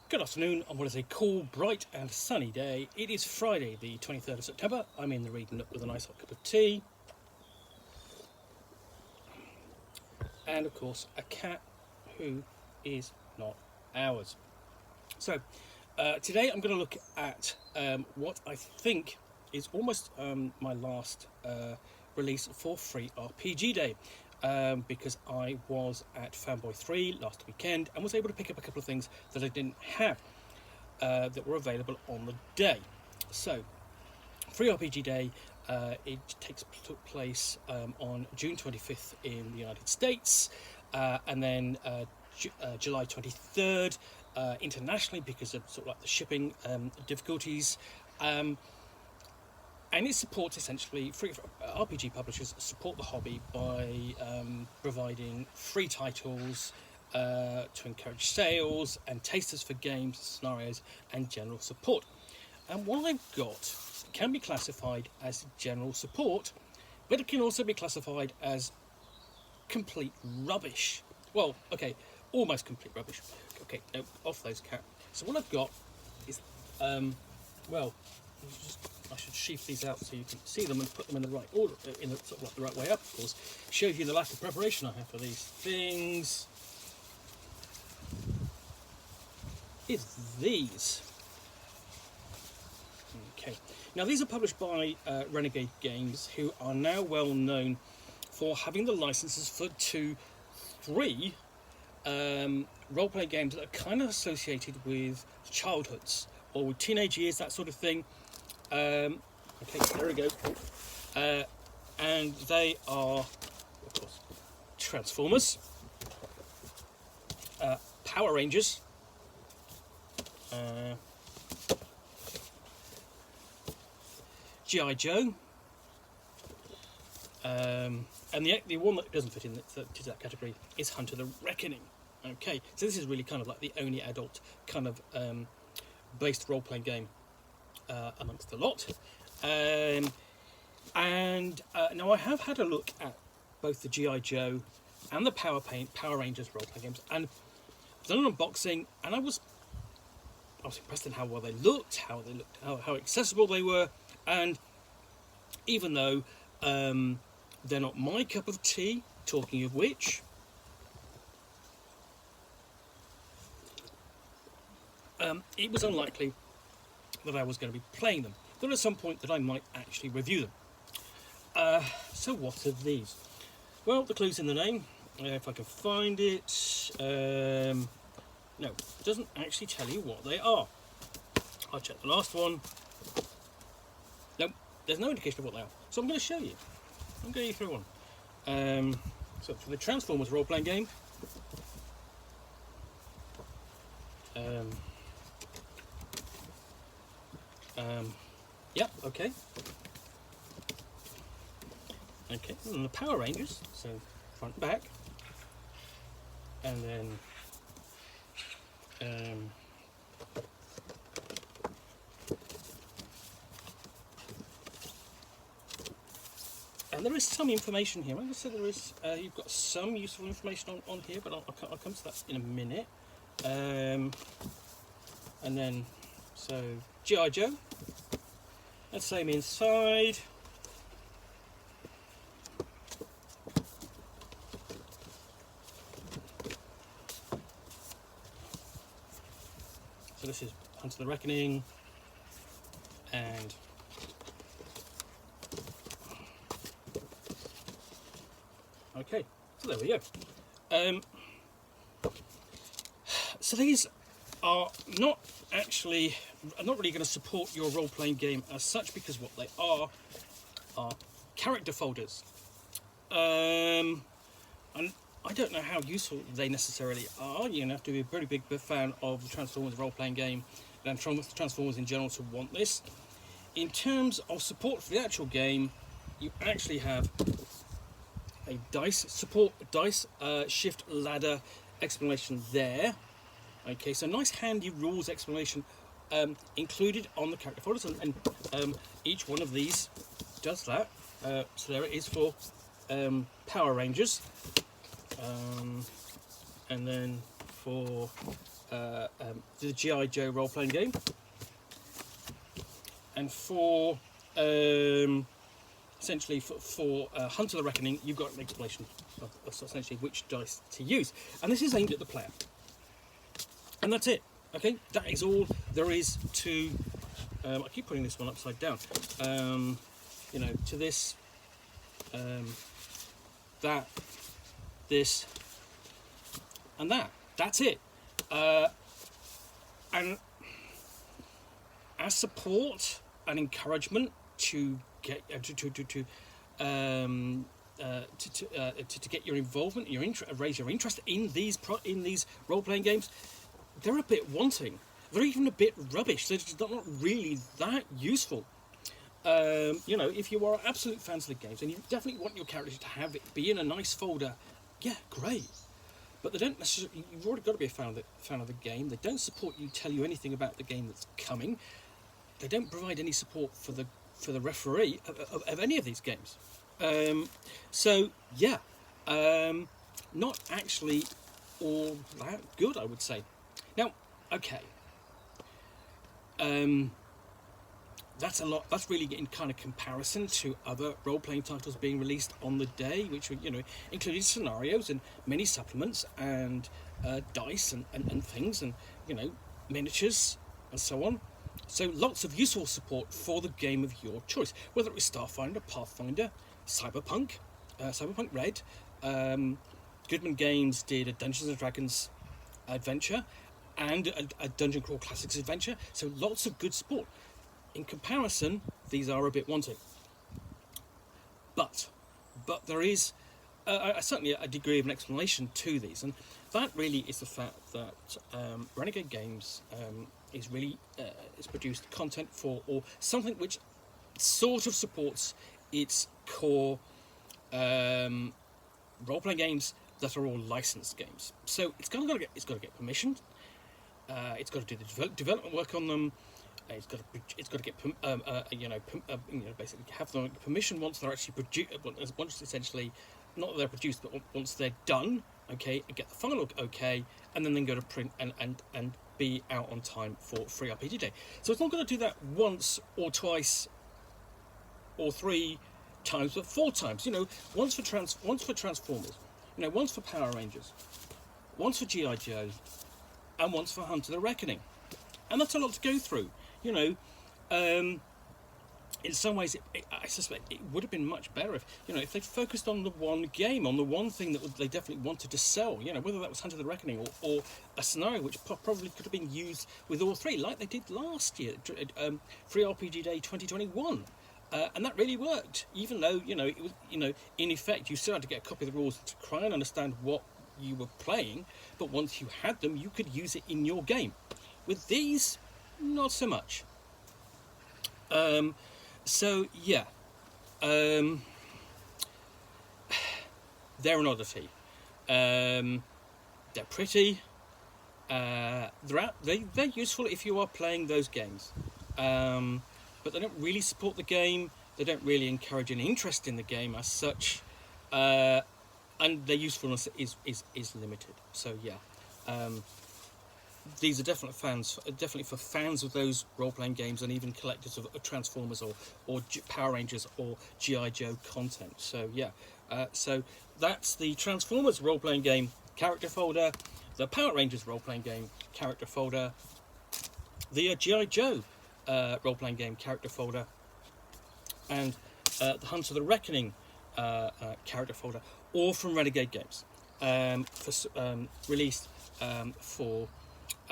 Good afternoon on what is a cool, bright and sunny day. It is Friday the 23rd of September. I'm in the reading Nook with a nice hot cup of tea. And of course a cat who is not ours. So today I'm going to look at what I think is almost my last release for Free RPG Day. Because I was at Fanboy 3 last weekend and was able to pick up a couple of things that I didn't have that were available on the day. So, Free RPG Day, took place on June 25th in the United States, and then July 23rd internationally because of sort of like the shipping difficulties. And it supports essentially free RPG publishers support the hobby by providing free titles to encourage sales and tasters for games, scenarios, and general support. And what I've got can be classified as general support, but it can also be classified as complete rubbish. Well, okay, almost complete rubbish. Okay, no, off those cat. So what I've got is, I should sheaf these out so you can see them and put them in the right order, in the sort of like the right way up. Of course, shows you the lack of preparation I have for these things. Is these? Okay. Now these are published by Renegade Games, who are now well known for having the licenses for three role-playing games that are kind of associated with childhoods or with teenage years, that sort of thing. Okay, there we go. And they are, of course, Transformers, Power Rangers, G.I. Joe, and the one that doesn't fit into that category is Hunter the Reckoning. Okay, so this is really kind of like the only adult kind of based role-playing game amongst the lot. Now I have had a look at both the G.I. Joe and the Power Rangers role-playing games, and I've done an unboxing, and I was impressed in how well they looked, how accessible they were, and even though they're not my cup of tea, talking of which, it was unlikely that I was going to be playing them, but at some point that I might actually review them. So what are these? Well, the clue's in the name, if I can find it. No, it doesn't actually tell you what they are. I'll check the last one. Nope, there's no indication of what they are, so I'm going to show you. I'm going to through one. So for the Transformers role-playing game, yep, okay. Okay, and the Power Rangers, so front and back, and then and there is some information here. I'm going to say there is. You've got some useful information on here, but I'll come to that in a minute. And then so G.I. Joe. And same inside. So this is Hunter the Reckoning, and okay, so there we go. So these are not really going to support your role-playing game as such, because what they are character folders, and I don't know how useful they necessarily are. You're going to have to be a pretty big fan of the Transformers role-playing game and Transformers in general to want this. In terms of support for the actual game, you actually have a dice shift ladder explanation there. Okay, so nice handy rules explanation included on the character folders, and each one of these does that. So there it is for Power Rangers, and then for the G.I. Joe role-playing game, and for essentially for Hunter the Reckoning, you've got an explanation of essentially which dice to use, and this is aimed at the player, and that's it. Okay, that is all there is to. I keep putting this one upside down. You know, to this, that, this, and that. That's it. And as support and encouragement to get to get your involvement, your raise your interest in these role-playing games, they're a bit wanting. They're even a bit rubbish. They're just not really that useful. You know, if you are absolute fans of the games and you definitely want your characters to have it be in a nice folder, yeah, great. But they don't necessarily. You've already got to be a fan of the game. They don't support you, tell you anything about the game that's coming. They don't provide any support for the referee of any of these games. So yeah, not actually all that good, I would say. Now, okay. That's a lot. That's really in kind of comparison to other role-playing titles being released on the day, which were, you know, included scenarios and many supplements and dice and things, and, you know, miniatures and so on. So lots of useful support for the game of your choice, whether it was Starfinder, Pathfinder, Cyberpunk, Cyberpunk Red. Goodman Games did a Dungeons and Dragons adventure and a Dungeon Crawl Classics adventure. So lots of good support. In comparison, these are a bit wanting. But there is certainly a degree of an explanation to these, and that really is the fact that Renegade Games is produced content for, or something which sort of supports its core role-playing games that are all licensed games. So it's got to get permission. It's got to do the development work on them. It's got to get basically have the permission once they're actually produced. Once essentially, not that they're produced, but once they're done, okay, and get the final okay, and then go to print and be out on time for Free RPG Day. So it's not going to do that once or twice or 3 times, but 4 times. You know, once for Transformers, you know, once for Power Rangers, once for G.I. Joe, and once for Hunter the Reckoning, and that's a lot to go through. You know, in some ways, I suspect it would have been much better if, you know, if they focused on the one game, on the one thing that they definitely wanted to sell. You know, whether that was Hunter the Reckoning or a scenario which probably could have been used with all 3, like they did last year, Free RPG Day 2021. And that really worked, even though, you know, it was, you know, in effect, you still had to get a copy of the rules to try and understand what you were playing, but once you had them, you could use it in your game. With these, not so much. So yeah, they're an oddity. They're pretty. They're useful if you are playing those games, but they don't really support the game. They don't really encourage an interest in the game as such, and their usefulness is limited. So yeah. These are definitely for fans of those role-playing games, and even collectors of Transformers or Power Rangers or G.I. Joe content. So yeah, so that's the Transformers role-playing game character folder, the Power Rangers role-playing game character folder, the G.I. Joe role-playing game character folder, and the Hunter the Reckoning character folder, all from Renegade Games, released for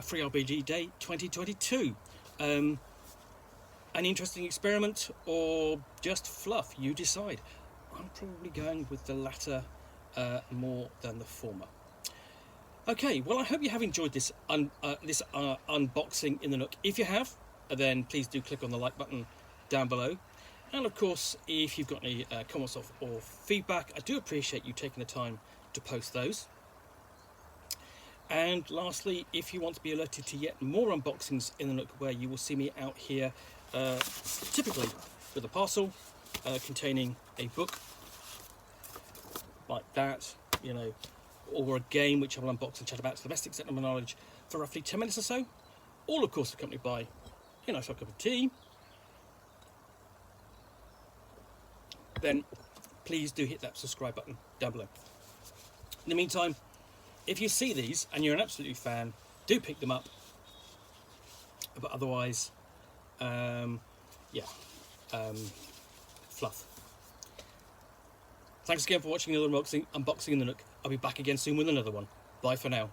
Free RPG Day 2022. An interesting experiment or just fluff, you decide. I'm probably going with the latter more than the former. Okay, well, I hope you have enjoyed this unboxing in the Nook. If you have, then please do click on the like button down below. And of course, if you've got any comments or feedback, I do appreciate you taking the time to post those. And lastly, if you want to be alerted to yet more unboxings in the Nook, where you will see me out here, typically with a parcel containing a book like that, you know, or a game which I will unbox and chat about to the best extent of my knowledge for roughly 10 minutes or so, all of course accompanied by a nice hot cup of tea, then please do hit that subscribe button down below. In the meantime, if you see these and you're an absolute fan, do pick them up. But otherwise, fluff. Thanks again for watching another unboxing in the Nook. I'll be back again soon with another one. Bye for now.